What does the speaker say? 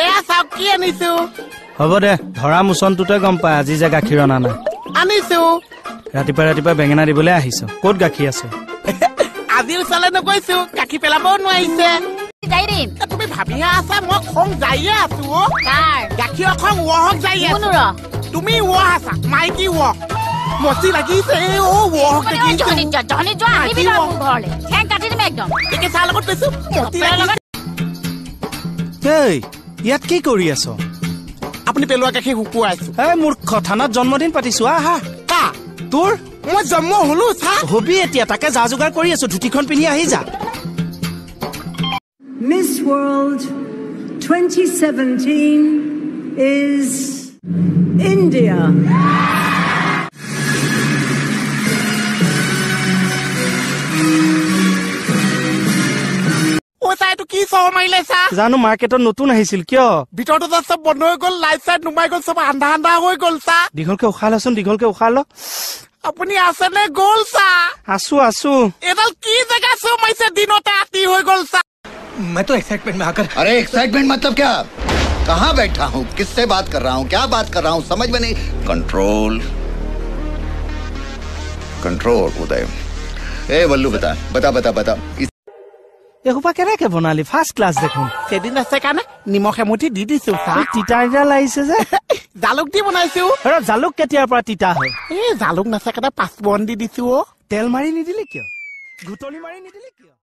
এয়া চাওক কি আনিছো হ'ব দে ধৰা মোচনটোতে গম পাই আজি যে গাখীৰ অনা নাই আনিছো ৰাতিপুৱা বেঙেনা দিবলৈ আহিছ ক'ত গাখীৰ আছে আজি ওচৰলৈ নগৈছো গাখীৰ পেলাবও নোৱাৰিছে তুমি ভাবিহে আছা মই খং যায়ে আছো গাখীৰ খং ৱহক যাই আছো তুমি ৱ আছা মাইকী ৱ মচি লাগিছে ইয়াত কি কৰি আছ আপুনি পেলোৱা গাখীৰ শুকুৱাইছো মূৰ্খ থানাত জন্মদিন পাতিছো আহা কা তোৰ মই জন্ম হলো চা হবি এতিয়া তাকে যা যোগাৰ কৰি আছো ধুতিখন পিন্ধি আহি যা Miss World 2017 is India. কি চৰ মাৰিলে চা জানো মাৰ্কেটত নতুন আহিছিল কিয় ভিতৰতো চব বন্ধ হৈ গ'ল লাইট চাইট নুমাই গ'ল চব আন্ধা আন্ধা হৈ গ'ল চা দীঘলকে উশাহ লচোন দীঘলকে উশাহ ল আপুনি আছে নে গ'ল চা আছো এডাল কি জেগা চব মাৰিছে দিনতে আতি হৈ গ'ল চা मैं तो एक्साइटमेंट में आकर अरे एक्साइटमेंट मतलब क्या कहाँ बैठा हूँ किससे बात कर रहा हूँ क्या बात कर रहा हूँ समझ में नहीं कंट्रोल कंट्रोल उदय ए वल्लू बता बता बता बता এসোপা কেনেকে বনালি ফাৰ্ষ্ট ক্লাছ দেখোন সেদিন আছে কাৰণে নিমখ এমুঠি দি দিছো তিতা লাগিছে যে জালুক দি বনাইছো জালুক কেতিয়াৰ পৰা তিতা হয় জালুক নাছে কাৰণে পাঁচফোৰণ দি দিছো তেল মাৰি নিদিলি কিয় ঘুটলি মাৰি নিদিলি কিয়